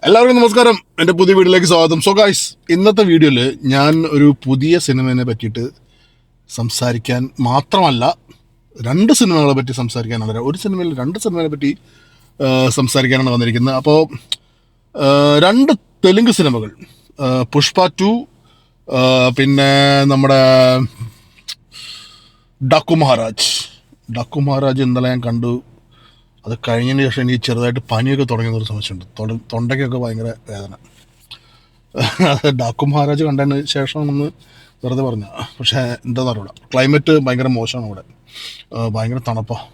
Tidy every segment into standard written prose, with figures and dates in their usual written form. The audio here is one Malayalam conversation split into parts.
എല്ലാവർക്കും നമസ്കാരം. എൻ്റെ പുതിയ വീഡിയോയിലേക്ക് സ്വാഗതം. സോ ഗൈസ്, ഇന്നത്തെ വീഡിയോയിൽ ഞാൻ ഒരു പുതിയ സിനിമയെ പറ്റിയിട്ട് സംസാരിക്കാൻ മാത്രമല്ല, രണ്ട് സിനിമകളെ പറ്റി സംസാരിക്കാനാണ്. ഒരു സിനിമയിൽ രണ്ട് സിനിമയെ പറ്റി സംസാരിക്കാനാണ് വന്നിരിക്കുന്നത്. അപ്പോൾ രണ്ട് തെലുങ്ക് സിനിമകൾ, പുഷ്പ 2, പിന്നെ നമ്മുടെ ഡക്കു മഹാരാജ് ഇന്നലെ ഞാൻ കണ്ടു. അത് കഴിഞ്ഞതിന് ശേഷം എനിക്ക് ചെറുതായിട്ട് പനിയൊക്കെ തുടങ്ങിയെന്നൊരു സമയമുണ്ട്. തൊണ്ടയ്ക്കൊക്കെ ഭയങ്കര വേദന. ഡാക്കു മഹാരാജ് കണ്ടതിന് ശേഷമാണെന്ന് വെറുതെ പറഞ്ഞ. പക്ഷേ എന്താണെന്ന് അറിയില്ല, ക്ലൈമറ്റ് ഭയങ്കര മോശമാണ് ഇവിടെ, ഭയങ്കര തണുപ്പാണ്.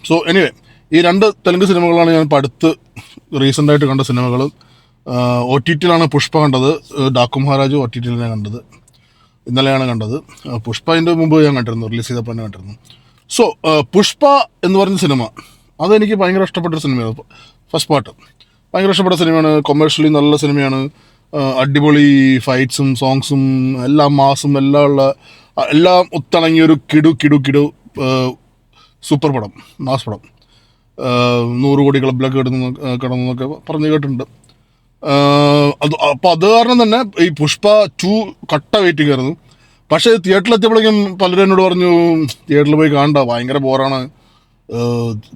സോ എനിവേ, ഈ രണ്ട് തെലുങ്ക് സിനിമകളാണ് ഞാൻ ഇപ്പോൾ അടുത്ത് റീസെൻ്റായിട്ട് കണ്ട സിനിമകൾ. OTT-യിലാണ് പുഷ്പ കണ്ടത്, ഡാക്കു മഹാരാജ് OTT-യിൽ ഞാൻ കണ്ടത്, ഇന്നലെയാണ് കണ്ടത്. പുഷ്പ അതിൻ്റെ മുമ്പ് ഞാൻ കണ്ടിരുന്നു, റിലീസ് ചെയ്തപ്പോൾ തന്നെ കണ്ടിരുന്നു. സോ പുഷ്പ എന്ന് പറഞ്ഞ സിനിമ അതെനിക്ക് ഭയങ്കര ഇഷ്ടപ്പെട്ടൊരു സിനിമയാണ്. ഫസ്റ്റ് പാർട്ട് ഭയങ്കര ഇഷ്ടപ്പെട്ട സിനിമയാണ്. കൊമേഴ്ഷ്യലി നല്ല സിനിമയാണ്. അടിപൊളി ഫൈറ്റ്സും സോങ്സും എല്ലാം മാസും എല്ലാം ഒത്തിണങ്ങിയൊരു കിടു സൂപ്പർ പടം, മാസ് പടം. 100 കോടി ക്ലബിലൊക്കെ കിടന്നൊക്കെ പറഞ്ഞ് കേട്ടിട്ടുണ്ട്. അപ്പോൾ അത് കാരണം തന്നെ ഈ പുഷ്പ 2 കട്ട വെയിറ്റിംഗ് ആയിരുന്നു. പക്ഷേ തിയേറ്ററിലെത്തിയപ്പോഴേക്കും പലരും എന്നോട് പറഞ്ഞു, തിയേറ്ററിൽ പോയി കാണണ്ട, ഭയങ്കര ബോറാണ്,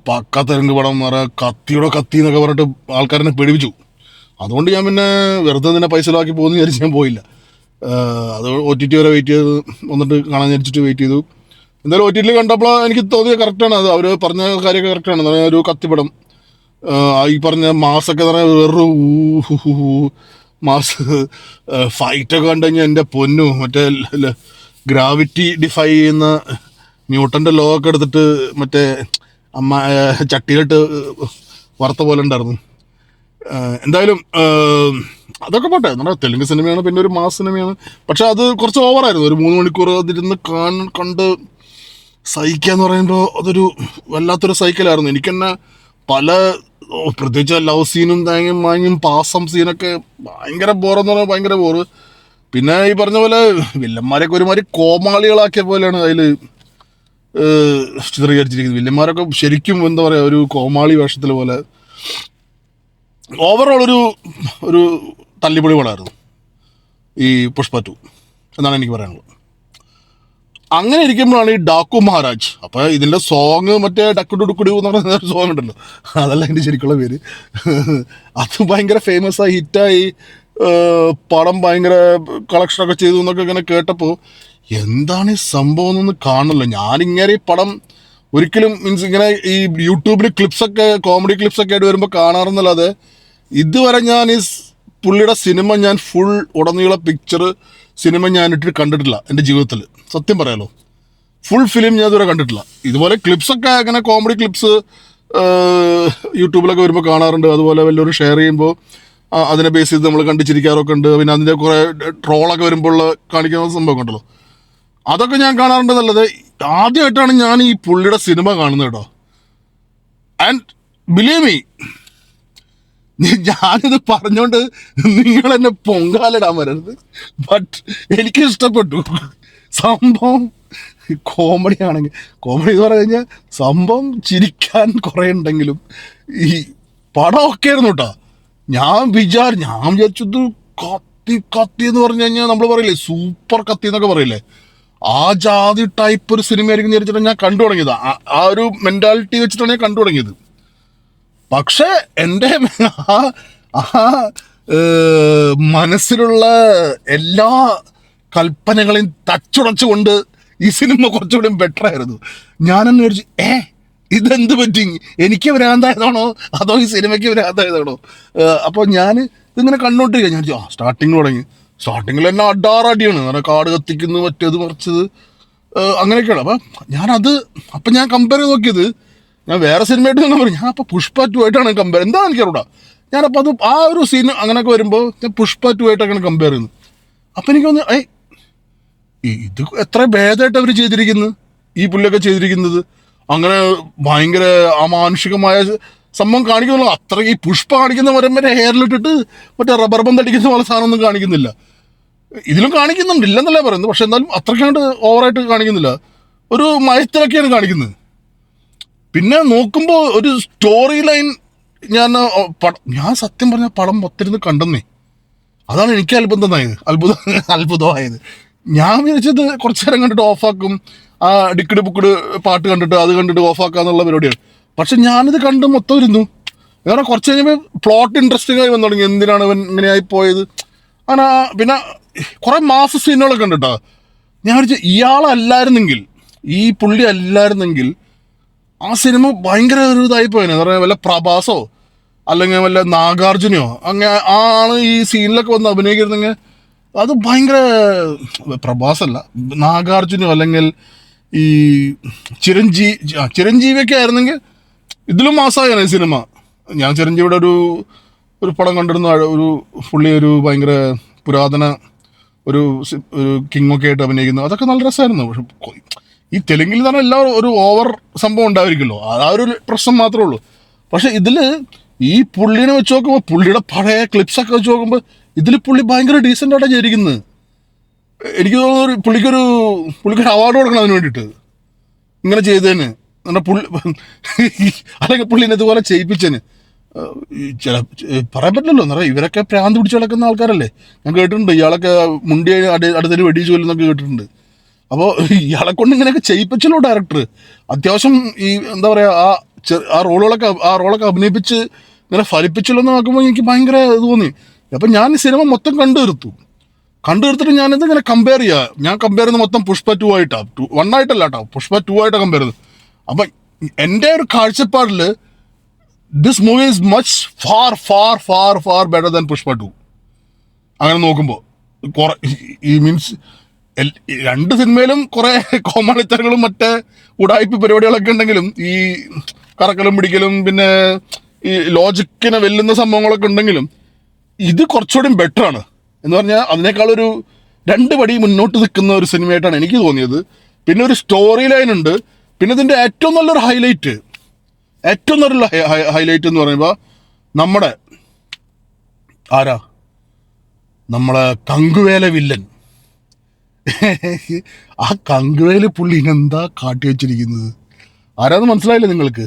പക്ക തെലുങ്ക് പടം, കത്തി എന്നൊക്കെ പറഞ്ഞിട്ട് ആൾക്കാരെന്നെ പേടിപ്പിച്ചു. അതുകൊണ്ട് ഞാൻ പിന്നെ വെറുതെ തന്നെ പൈസ ലാക്കി പോകുമെന്ന് വിചാരിച്ച് ഞാൻ പോയില്ല. അത് OTT വരെ വെയിറ്റ് ചെയ്ത് വന്നിട്ട് കാണാൻ വിചാരിച്ചിട്ട് വെയിറ്റ് ചെയ്തു. എന്തായാലും OTT കണ്ടപ്പോൾ എനിക്ക് തോന്നിയത് കറക്റ്റാണ്. അത് അവർ പറഞ്ഞ കാര്യമൊക്കെ കറക്റ്റാണ്. എന്ന് പറഞ്ഞാൽ ഒരു കത്തിപ്പടം, ഈ പറഞ്ഞ മാസൊക്കെ എന്ന് പറഞ്ഞാൽ വേറൊരു മാസ് ഫൈറ്റൊക്കെ കണ്ടു കഴിഞ്ഞാൽ എൻ്റെ പൊന്നു, മറ്റേ ഗ്രാവിറ്റി ഡിഫൈ ചെയ്യുന്ന ന്യൂട്ടൻ്റെ ലോ ഒക്കെ എടുത്തിട്ട് മറ്റേ ചട്ടിയിലിട്ട് വറുത്ത പോലെ ഉണ്ടായിരുന്നു. എന്തായാലും അതൊക്കെ പോട്ടെ, നമ്മുടെ തെലുങ്ക് സിനിമയാണ്, പിന്നെ ഒരു മാസ് സിനിമയാണ്. പക്ഷെ അത് കുറച്ച് ഓവറായിരുന്നു. ഒരു 3 മണിക്കൂർ അതിരുന്ന് കണ്ട് സഹിക്കാന്ന് പറയുമ്പോൾ അതൊരു വല്ലാത്തൊരു സൈക്കിളായിരുന്നു. എനിക്ക് തന്നെ പ്രത്യേകിച്ച് ലവ് സീനും മാങ്ങയും പാസം സീനൊക്കെ ഭയങ്കര ബോറെന്ന് പറഞ്ഞാൽ ഭയങ്കര ബോറ്. പിന്നെ ഈ പറഞ്ഞ പോലെ വില്ലന്മാരൊക്കെ ഒരുമാതിരി കോമാളികളാക്കിയ പോലെയാണ് അതിൽ ചിത്രീകരിച്ചിരിക്കുന്നത്. വില്ലന്മാരൊക്കെ ശരിക്കും എന്താ പറയുക, ഒരു കോമാളി വേഷത്തിൽ പോലെ. ഓവറോൾ ഒരു തല്ലിപ്പൊളി പടമായിരുന്നു ഈ പുഷ്പ 2 എന്നാണ് എനിക്ക് പറയാനുള്ളത്. അങ്ങനെ ഇരിക്കുമ്പോഴാണ് ഈ ഡാക്കു മഹാരാജ്. അപ്പോൾ ഇതിൻ്റെ സോങ് മറ്റേ ഡക്കുഡുക്കുഡു എന്ന് പറഞ്ഞ സോങ് ഉണ്ടല്ലോ, അതല്ല എൻ്റെ ശരിക്കുള്ള പേര്. അത് ഭയങ്കര ഫേമസ് ആയി, ഹിറ്റായി, പടം ഭയങ്കര കളക്ഷനൊക്കെ ചെയ്തു എന്നൊക്കെ ഇങ്ങനെ കേട്ടപ്പോൾ എന്താണ് ഈ സംഭവം എന്നൊന്ന് കാണണമല്ലോ. ഞാനിങ്ങനെ ഈ പടം ഒരിക്കലും മീൻസ് ഇങ്ങനെ ഈ യൂട്യൂബിൽ ക്ലിപ്സൊക്കെ, കോമഡി ക്ലിപ്സൊക്കെ ആയിട്ട് വരുമ്പോൾ കാണാറെന്നല്ലാതെ ഇതുവരെ ഞാൻ ഈ പുള്ളിയുടെ സിനിമ ഞാൻ ഫുൾ ഉടനീള പിക്ചർ സിനിമ ഞാൻ ഇട്ടിട്ട് കണ്ടിട്ടില്ല എൻ്റെ ജീവിതത്തിൽ. സത്യം പറയാലോ, ഫുൾ ഫിലിം ഞാൻ ഇതുവരെ കണ്ടിട്ടില്ല. ഇതുപോലെ ക്ലിപ്സൊക്കെ അങ്ങനെ കോമഡി ക്ലിപ്സ് യൂട്യൂബിലൊക്കെ വരുമ്പോൾ കാണാറുണ്ട്. അതുപോലെ വല്ലവരും ഷെയർ ചെയ്യുമ്പോൾ അതിനെ ബേസ് ചെയ്ത് നമ്മൾ കണ്ടിച്ചിരിക്കാറൊക്കെ ഉണ്ട്. പിന്നെ അതിൻ്റെ കുറേ ട്രോളൊക്കെ വരുമ്പോൾ കാണിക്കുന്ന സംഭവം ഉണ്ടല്ലോ, അതൊക്കെ ഞാൻ കാണാറുണ്ട്. നല്ലത് ആദ്യമായിട്ടാണ് ഞാൻ ഈ പുള്ളിയുടെ സിനിമ കാണുന്നത് കേട്ടോ. ആൻഡ് ബിലീവ് മീ, ഞാനിത് പറഞ്ഞോണ്ട് നിങ്ങൾ എന്നെ പൊങ്കാലിടാൻ വരരുത്, ബട്ട് എനിക്ക് ഇഷ്ടപ്പെട്ടു സംഭവം. കോമഡി ആണെങ്കിൽ കോമഡി എന്ന് പറഞ്ഞു കഴിഞ്ഞാൽ സംഭവം ചിരിക്കാൻ കുറേ ഉണ്ടെങ്കിലും ഈ പടം ഒക്കെ ആയിരുന്നു കേട്ടോ. ഞാൻ വിചാരിച്ചത് കത്തി എന്ന് പറഞ്ഞു കഴിഞ്ഞാൽ നമ്മൾ പറയില്ലേ സൂപ്പർ കത്തി എന്നൊക്കെ പറയില്ലേ, ആ ജാതി ടൈപ്പ് ഒരു സിനിമയായിരിക്കും വിചാരിച്ചിട്ടാണ് ഞാൻ കണ്ടു തുടങ്ങിയത്. ആ ഒരു മെൻറ്റാലിറ്റി വെച്ചിട്ടാണ് ഞാൻ കണ്ടു തുടങ്ങിയത്. പക്ഷേ എൻ്റെ മനസ്സിലുള്ള എല്ലാ കൽപ്പനകളെയും തച്ചുടച്ചുകൊണ്ട് ഈ സിനിമ കുറച്ചുകൂടി ബെറ്റർ ആയിരുന്നു. ഞാനെന്ന് വിചാരിച്ചു, ഇതെന്ത് പറ്റി, എനിക്ക് ഭ്രാന്തായതാണോ അതോ ഈ സിനിമയ്ക്ക് ഭ്രാന്തായതാണോ? അപ്പോൾ ഞാൻ ഇതിങ്ങനെ കണ്ടോണ്ടിരിക്കുക. ഞാൻ സ്റ്റാർട്ടിങ്ങിൽ തന്നെ അടിയാണ്, കാരണം കാട് കത്തിക്കുന്നു, മറ്റേത് മറിച്ചത് അങ്ങനെയൊക്കെയാണ്. അപ്പം ഞാൻ കമ്പയർ ചെയ്ത് നോക്കിയത്, ഞാൻ വേറെ സിനിമയായിട്ട് തന്നെ പറയും, ഞാൻ അപ്പോൾ പുഷ്പ 2 ആയിട്ടാണ് കമ്പയർ. എന്താ എനിക്കറിയാം, ഞാനപ്പോൾ അത് ആ ഒരു സീൻ അങ്ങനെയൊക്കെ വരുമ്പോൾ ഞാൻ പുഷ്പ 2 ആയിട്ടൊക്കെയാണ് കമ്പയർ ചെയ്യുന്നത്. അപ്പം എനിക്ക് തോന്നി, ഇത് എത്ര ഭേദമായിട്ട് അവർ ചെയ്തിരിക്കുന്നത്, ഈ പുള്ളിയൊക്കെ ചെയ്തിരിക്കുന്നത്. അങ്ങനെ ഭയങ്കര അമാനുഷികമായ സംഭവം കാണിക്കുന്നുള്ളൂ. അത്ര ഈ പുഷ്പ കാണിക്കുന്ന വരെ ഹെയറിലിട്ടിട്ട് മറ്റേ റബ്ബർ ബന്ധം അടിക്കുന്ന പോലെ സാധനമൊന്നും കാണിക്കുന്നില്ല. ഇതിലും കാണിക്കുന്നുണ്ട്, ഇല്ലെന്നല്ല പറയുന്നത്, പക്ഷെ എന്നാലും അത്രയ്ക്കാണ്ട് ഓവറായിട്ട് കാണിക്കുന്നില്ല. ഒരു മയത്തിലൊക്കെയാണ് കാണിക്കുന്നത്. പിന്നെ നോക്കുമ്പോൾ ഒരു സ്റ്റോറി ലൈൻ ഞാൻ സത്യം പറഞ്ഞ പടം മൊത്തിരുന്ന് കണ്ടെന്നേ. അതാണ് എനിക്ക് അത്ഭുതമായത്. ഞാൻ വിചാരിച്ചത് കുറച്ചു നേരം കണ്ടിട്ട് ഓഫാക്കും, ആ ഡിക്കഡ് ബുക്കഡ് പാട്ട് കണ്ടിട്ട് അത് കണ്ടിട്ട് ഓഫാക്കാന്നുള്ള പരിപാടിയാണ്. പക്ഷെ ഞാനിത് കണ്ട് മൊത്തം ഇരുന്നു. കാരണം കുറച്ച് കഴിഞ്ഞപ്പോൾ പ്ലോട്ട് ഇൻട്രസ്റ്റിംഗ് ആയി വന്നു തുടങ്ങി. എന്തിനാണ് ഇവൻ ഇങ്ങനെയായി പോയത് അങ്ങനെ. പിന്നെ കുറെ മാസ സീനുകളൊക്കെ ഉണ്ട് കേട്ടോ. ഞാൻ വിചാരിച്ചു ഇയാളല്ലായിരുന്നെങ്കിൽ, ഈ പുള്ളി അല്ലായിരുന്നെങ്കിൽ ആ സിനിമ ഭയങ്കര ഒരു ഇതായി പോയേനെ. എന്ന് പറഞ്ഞാൽ വല്ല പ്രഭാസോ അല്ലെങ്കിൽ വല്ല നാഗാർജുനയോ അങ്ങനെ ആണ് ഈ സീനിലൊക്കെ വന്ന് അഭിനയിക്കുന്നെങ്കിൽ അത് ഭയങ്കര, പ്രഭാസല്ല, നാഗാർജുനോ അല്ലെങ്കിൽ ഈ ചിരഞ്ജീവിയൊക്കെ ആയിരുന്നെങ്കിൽ ഇതിലും മാസമായാണ് ഈ സിനിമ. ഞാൻ ചിരഞ്ജീവിയുടെ ഒരു പടം കണ്ടിരുന്നു. ഒരു പുള്ളി ഒരു ഭയങ്കര പുരാതന ഒരു കിങ്ങൊക്കെ ആയിട്ട് അഭിനയിക്കുന്നു. അതൊക്കെ നല്ല രസമായിരുന്നു. പക്ഷെ ഈ തെലുങ്കിൽ തന്നെ എല്ലാം ഒരു ഓവർ സംഭവം ഉണ്ടായിരിക്കുമല്ലോ, ആ ഒരു പ്രശ്നം മാത്രമേ ഉള്ളൂ. പക്ഷെ ഇതിൽ ഈ പുള്ളിനെ വെച്ച് നോക്കുമ്പോൾ, പുള്ളിയുടെ പഴയ ക്ലിപ്സൊക്കെ വെച്ച് നോക്കുമ്പോൾ ഇതിൽ പുള്ളി ഭയങ്കര ഡീസൻ്റ് ആയിട്ടാണ് ചെയ്തിരിക്കുന്നത്. എനിക്ക് തോന്നുന്നു പുള്ളിക്കൊരു അവാർഡ് കൊടുക്കണം അതിന് വേണ്ടിയിട്ട് ഇങ്ങനെ ചെയ്തതിന്. അല്ലെങ്കിൽ പുള്ളിനെ ഇതുപോലെ ചെയ്യിപ്പിച്ചതിന്. പറയാൻ പറ്റില്ലല്ലോ. എന്നറിയാം, ഇവരൊക്കെ പ്രാന്ത് പിടിച്ച് കിടക്കുന്ന ആൾക്കാരല്ലേ. ഞാൻ കേട്ടിട്ടുണ്ട് ഇയാളൊക്കെ മുണ്ടി അടുത്തൊരു വെടിച്ചു കൊല്ലുന്നൊക്കെ കേട്ടിട്ടുണ്ട്. അപ്പോൾ ഇയാളെ കൊണ്ട് ഇങ്ങനെയൊക്കെ ചെയ്യിപ്പിച്ചല്ലോ ഡയറക്ടർ. അത്യാവശ്യം ഈ എന്താ പറയുക, ആ റോളൊക്കെ അഭിനയിപ്പിച്ച് ഇങ്ങനെ ഫലിപ്പിച്ചല്ലോ എന്ന് നോക്കുമ്പോൾ എനിക്ക് ഭയങ്കര ഇത് തോന്നി. അപ്പം ഞാൻ ഈ സിനിമ മൊത്തം കണ്ടുതീർത്തിട്ട് ഞാനിത് ഇങ്ങനെ കമ്പയർ ചെയ്യുക. ഞാൻ കമ്പയർ ചെയ്യുന്നത് മൊത്തം പുഷ്പ 2 ആയിട്ടാണ്, 1 ആയിട്ടല്ല കേട്ടോ, പുഷ്പ 2 ആയിട്ടാണ് കമ്പയർ ചെയ്തത്. അപ്പം എൻ്റെ ഒരു കാഴ്ചപ്പാടിൽ this movie is much far better than Pushpa 2. അങ്ങനെ നോക്കുമ്പോൾ ഈ മീൻസ് രണ്ട് സിനിമയിലും കുറെ കോമാളിത്തരങ്ങളും മറ്റേ ഉടായ്പ പരിപാടികളൊക്കെ ഉണ്ടെങ്കിലും, ഈ കറക്കലും പിടിക്കലും പിന്നെ ഈ ലോജിക്കിനെ വെല്ലുന്ന സംഭവങ്ങളൊക്കെ ഉണ്ടെങ്കിലും ഇത് കുറച്ചുകൂടി ബെറ്റർ ആണ്. എന്ന് പറഞ്ഞാൽ അതിനേക്കാളൊരു 2 പടി മുന്നോട്ട് നിൽക്കുന്ന ഒരു സിനിമയായിട്ടാണ് എനിക്ക് തോന്നിയത്. പിന്നെ ഒരു സ്റ്റോറി ലൈൻ ഉണ്ട്. പിന്നെ ഇതിൻ്റെ ഏറ്റവും നല്ലൊരു ഹൈലൈറ്റ് എന്ന് പറയുമ്പോൾ നമ്മളെ കങ്കുവേല വില്ലൻ. ആ കങ്കുവേല പുള്ളി എന്താ കാട്ടി വെച്ചിരിക്കുന്നത്, ആരാന്ന് മനസ്സിലായില്ലേ നിങ്ങൾക്ക്?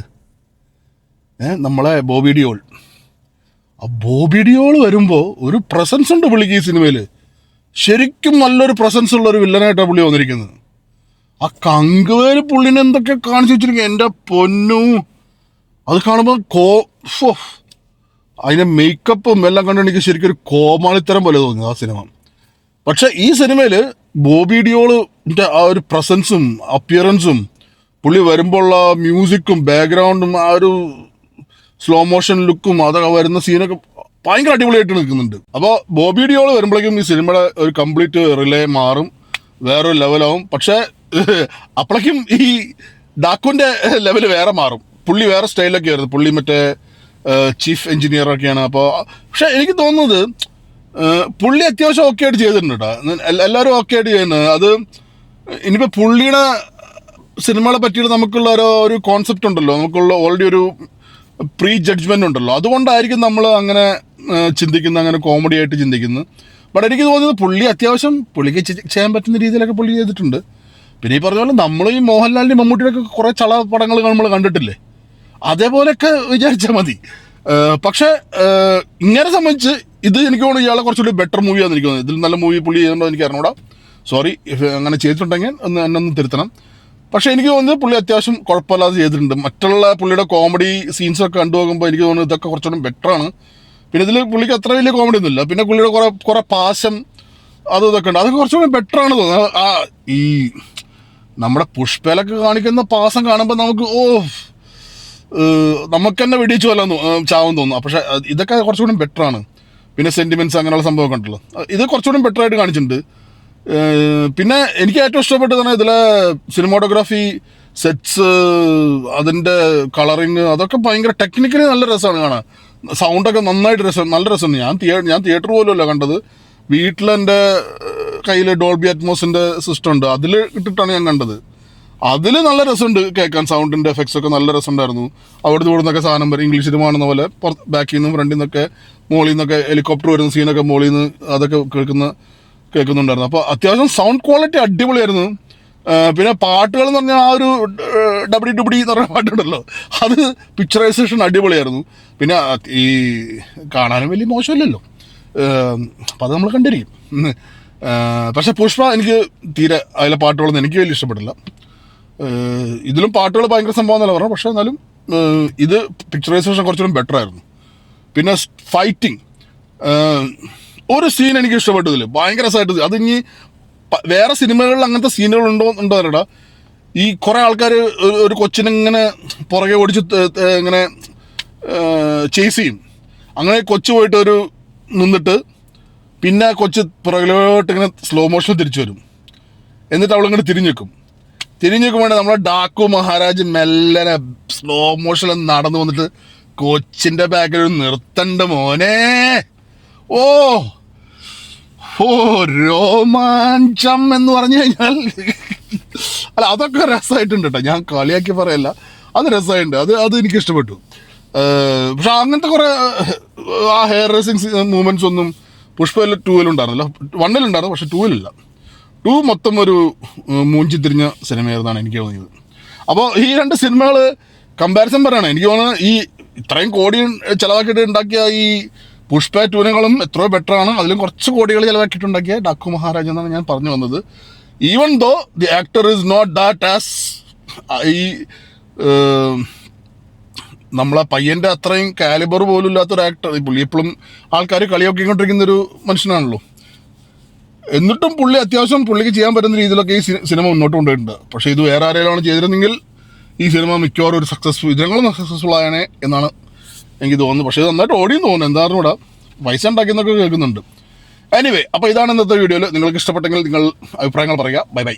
നമ്മളെ ബോബി ഡിയോൾ. ആ ബോബി ഡിയോൾ വരുമ്പോൾ ഒരു പ്രസൻസ് ഉണ്ട് പുള്ളിക്ക് ഈ സിനിമയിൽ. ശരിക്കും നല്ലൊരു പ്രസൻസ് ഉള്ള ഒരു വില്ലനായിട്ടാണ് പുള്ളി വന്നിരിക്കുന്നത്. ആ കങ്കുവേല് പുള്ളിനെ എന്തൊക്കെ കാണിച്ചു വെച്ചിരിക്കുക, എൻ്റെ പൊന്നു. അത് കാണുമ്പോൾ അതിൻ്റെ മേക്കപ്പും എല്ലാം കണ്ട് എനിക്ക് ശരിക്കും ഒരു കോമാളിത്തരം പോലെ തോന്നി ആ സിനിമ. പക്ഷെ ഈ സിനിമയിൽ ബോബി ഡിയോളിൻ്റെ ആ ഒരു പ്രസൻസും അപ്പിയറൻസും പുള്ളി വരുമ്പോഴുള്ള മ്യൂസിക്കും ബാക്ക്ഗ്രൗണ്ടും ആ ഒരു സ്ലോ മോഷൻ ലുക്കും അതൊക്കെ വരുന്ന സീനൊക്കെ ഭയങ്കര അടിപൊളിയായിട്ട് നിൽക്കുന്നുണ്ട്. അപ്പോൾ ബോബി ഡിയോൾ വരുമ്പോഴേക്കും ഈ സിനിമയുടെ ഒരു കംപ്ലീറ്റ് റിലേ മാറും, വേറൊരു ലെവലാവും. പക്ഷേ അപ്പോഴേക്കും ഈ ഡാക്കുവിൻ്റെ ലെവൽ വേറെ മാറും. പുള്ളി വേറെ സ്റ്റൈലൊക്കെ ആയിരുന്നു. പുള്ളി മറ്റേ ചീഫ് എഞ്ചിനീയറൊക്കെയാണ്. അപ്പോൾ പക്ഷെ എനിക്ക് തോന്നുന്നത് പുള്ളി അത്യാവശ്യം ഓക്കെ ആയിട്ട് ചെയ്തിട്ടുണ്ട് കേട്ടോ. എല്ലാവരും ഓക്കെ ആയിട്ട് ചെയ്യുന്നത്. അത് ഇനിയിപ്പോൾ പുള്ളിയുടെ സിനിമകളെ പറ്റിയിട്ട് നമുക്കുള്ള ഒരു കോൺസെപ്റ്റ് ഉണ്ടല്ലോ, നമുക്കുള്ള ഓൾറെഡി ഒരു പ്രീ ജഡ്ജ്മെൻ്റ് ഉണ്ടല്ലോ. അതുകൊണ്ടായിരിക്കും നമ്മൾ അങ്ങനെ ചിന്തിക്കുന്നത്, അങ്ങനെ കോമഡി ആയിട്ട് ചിന്തിക്കുന്നത്. ബട്ട് എനിക്ക് തോന്നുന്നത് പുള്ളി അത്യാവശ്യം പുള്ളിക്ക് ചെയ്യാൻ പറ്റുന്ന രീതിയിലൊക്കെ പുള്ളി ചെയ്തിട്ടുണ്ട്. പിന്നെ ഈ പറഞ്ഞ പോലെ നമ്മൾ ഈ മോഹൻലാലിൻ്റെ മമ്മൂട്ടിയുടെയൊക്കെ കുറേ ചള പടങ്ങൾ നമ്മൾ കണ്ടിട്ടില്ലേ, അതേപോലെയൊക്കെ വിചാരിച്ചാൽ മതി. പക്ഷേ ഇങ്ങനെ സംബന്ധിച്ച് ഇത് എനിക്ക് തോന്നുന്നു ഇയാളെ കുറച്ചുകൂടി ബെറ്റർ മൂവിയാണെന്ന് എനിക്ക് തോന്നുന്നത്. ഇതിൽ നല്ല മൂവി പുള്ളി ചെയ്തിട്ടുണ്ടോ എനിക്ക് അറിഞ്ഞൂടാ. സോറി അങ്ങനെ ചെയ്തിട്ടുണ്ടെങ്കിൽ എന്നെ ഒന്ന് തിരുത്തണം. പക്ഷേ എനിക്ക് തോന്നുന്നത് പുള്ളി അത്യാവശ്യം കുഴപ്പമില്ലാതെ ചെയ്തിട്ടുണ്ട്. മറ്റുള്ള പുള്ളിയുടെ കോമഡി സീൻസൊക്കെ കണ്ടു നോക്കുമ്പോൾ എനിക്ക് തോന്നുന്നു ഇതൊക്കെ കുറച്ചുകൂടി ബെറ്ററാണ്. പിന്നെ ഇതിൽ പുള്ളിക്ക് അത്ര വലിയ കോമഡി ഒന്നുമില്ല. പിന്നെ പുള്ളിയുടെ കുറേ പാശം ഇതൊക്കെ ഉണ്ട്, അതൊക്കെ കുറച്ചുകൂടി ബെറ്ററാണ് തോന്നുന്നത്. ആ ഈ നമ്മുടെ പുഷ്പയിലൊക്കെ കാണിക്കുന്ന പാസം കാണുമ്പോൾ നമുക്ക് തന്നെ വെടിച്ചു പോലെ ചാവും തോന്നും. പക്ഷേ ഇതൊക്കെ കുറച്ചുകൂടി ബെറ്ററാണ്. പിന്നെ സെൻറ്റിമെൻറ്റ്സ് അങ്ങനെയുള്ള സംഭവമൊക്കെ ഉണ്ടല്ലോ, ഇത് കുറച്ചുകൂടി ബെറ്ററായിട്ട് കാണിച്ചിട്ടുണ്ട്. പിന്നെ എനിക്ക് ഏറ്റവും ഇഷ്ടപ്പെട്ടതാണ് ഇതിലെ സിനിമാറ്റോഗ്രാഫി, സെറ്റ്സ്, അതിൻ്റെ കളറിങ്, അതൊക്കെ ഭയങ്കര ടെക്നിക്കലി നല്ല രസമാണ് കാണാൻ. സൗണ്ടൊക്കെ നന്നായിട്ട് നല്ല രസമുണ്ട്. ഞാൻ തിയേറ്റർ പോലുമല്ല കണ്ടത്, വീട്ടിലെൻ്റെ കയ്യിൽ ഡോൾബി അറ്റ്മോസിൻ്റെ സിസ്റ്റം ഉണ്ട്, അതിൽ ഇട്ടിട്ടാണ് ഞാൻ കണ്ടത്. അതിൽ നല്ല രസമുണ്ട് കേൾക്കാൻ, സൗണ്ടിൻ്റെ എഫക്ട്സ് ഒക്കെ നല്ല രസമുണ്ടായിരുന്നു. അവിടുന്ന് ഇവിടുന്നൊക്കെ സാധനം വരും, ഇംഗ്ലീഷ് സിനിമ കാണുന്ന പോലെ ബാക്കിൽ നിന്നും ഫ്രണ്ടിൽ നിന്നൊക്കെ മോളിൽ നിന്നൊക്കെ ഹെലികോപ്റ്റർ വരുന്ന സീനൊക്കെ മോളിൽ നിന്ന് അതൊക്കെ കേൾക്കുന്നുണ്ടായിരുന്നു. അപ്പോൾ അത്യാവശ്യം സൗണ്ട് ക്വാളിറ്റി അടിപൊളിയായിരുന്നു. പിന്നെ പാട്ടുകൾ എന്ന് പറഞ്ഞാൽ ആ ഒരു ഡബിഡി ഡുബിഡി എന്ന് പറഞ്ഞ പാട്ടുണ്ടല്ലോ, അത് പിക്ചറൈസേഷൻ അടിപൊളിയായിരുന്നു. പിന്നെ ഈ കാണാനും വലിയ മോശമില്ലല്ലോ, അപ്പം അത് നമ്മൾ കണ്ടിരിക്കും. പക്ഷെ പുഷ്പ എനിക്ക് തീരെ അതിലെ പാട്ടുകളൊന്നും എനിക്ക് വലിയ ഇഷ്ടപ്പെട്ടില്ല. ഇതിലും പാട്ടുകൾ ഭയങ്കര സംഭവം എന്നല്ല പറഞ്ഞു, പക്ഷെ എന്നാലും ഇത് പിക്ചറൈസേഷൻ കുറച്ചുകൂടി ബെറ്റർ ആയിരുന്നു. പിന്നെ ഫൈറ്റിങ്, ഒരു സീൻ എനിക്ക് ഇഷ്ടപ്പെട്ടതിൽ ഭയങ്കര രസമായിട്ട്. അത് ഇനി വേറെ സിനിമകളിൽ അങ്ങനത്തെ സീനുകൾ ഉണ്ടോ എന്നടാ. ഈ കുറേ ആൾക്കാർ ഒരു കൊച്ചിനിങ്ങനെ പുറകെ ഓടിച്ച് ഇങ്ങനെ ചേസ് ചെയ്യും. അങ്ങനെ കൊച്ചു പോയിട്ട് ഒരു നിന്നിട്ട് പിന്നെ കൊച്ച് പുറകിലോട്ട് ഇങ്ങനെ സ്ലോ മോഷൻ തിരിച്ചു വരും. എന്നിട്ട് അവളിങ്ങനെ തിരിഞ്ഞേക്കും വേണ്ടി നമ്മളെ ഡാക്കു മഹാരാജ് മെല്ലനെ സ്ലോ മോഷനിൽ നടന്നു വന്നിട്ട് കൊച്ചിൻ്റെ ബാക്കിൽ ഒരു നിർത്തണ്ട മോനെ. ഓ രോമാഞ്ചം എന്ന് പറഞ്ഞു കഴിഞ്ഞാൽ അല്ല, അതൊക്കെ രസമായിട്ടുണ്ട് കേട്ടോ, ഞാൻ കളിയാക്കി പറയല്ല, അത് രസമായിട്ടുണ്ട്. അത് എനിക്ക് ഇഷ്ടപ്പെട്ടു. പക്ഷെ അങ്ങനത്തെ കുറേ ആ ഹെയർ റേസിങ് മൂവ്മെൻറ്റ്സ് ഒന്നും പുഷ്പയിൽ 2 ഉണ്ടായിരുന്നല്ലോ. 1 ഉണ്ടായിരുന്നു, പക്ഷെ 2 2 മൊത്തം ഒരു മൂഞ്ചി തിരിഞ്ഞ സിനിമയായിരുന്നാണ് എനിക്ക് തോന്നിയത്. അപ്പോൾ ഈ 2 സിനിമകൾ കമ്പാരിസൺ പറയുകയാണ്, എനിക്ക് തോന്നുന്നത് ഈ ഇത്രയും കോടി ചിലവാക്കിയിട്ട് ഉണ്ടാക്കിയ ഈ പുഷ്പ 2 എത്രയോ ബെറ്ററാണ്. അതിലും കുറച്ച് കോടികൾ ചിലവാക്കിയിട്ടുണ്ടാക്കിയ ഡാക്കു മഹാരാജ് എന്നാണ് ഞാൻ പറഞ്ഞു വന്നത്. Even though the actor is not that as ഈ നമ്മളെ പയ്യൻ്റെ അത്രയും കാലിബർ പോലും ഇല്ലാത്തൊരു ആക്ടർ. പുള്ളി എപ്പോഴും ആൾക്കാർ കളിയാക്കിക്കൊണ്ടിരിക്കുന്നൊരു മനുഷ്യനാണല്ലോ. എന്നിട്ടും പുള്ളി അത്യാവശ്യം പുള്ളിക്ക് ചെയ്യാൻ പറ്റുന്ന രീതിയിലൊക്കെ ഈ സിനിമ മുന്നോട്ട് കൊണ്ടുപോയിട്ടുണ്ട്. പക്ഷേ ഇത് വേറെ ആരെങ്കിലും ചെയ്തിരുന്നെങ്കിൽ ഈ സിനിമ മിക്കവാറും ഒരു ഇതിനങ്ങളും സക്സസ്ഫുൾ ആയണേ എന്നാണ് എനിക്ക് തോന്നുന്നു. പക്ഷേ ഇത് നന്നായിട്ട് ഓടിയെന്ന് തോന്നുന്നു, എന്താണെന്ന് കൂടെ പൈസ ഉണ്ടാക്കിയെന്നൊക്കെ കേൾക്കുന്നുണ്ട്. എനിവേ, അപ്പോൾ ഇതാണ് ഇന്നത്തെ വീഡിയോയിൽ. നിങ്ങൾക്ക് ഇഷ്ടപ്പെട്ടെങ്കിൽ നിങ്ങൾ അഭിപ്രായങ്ങൾ പറയുക. Bye bye.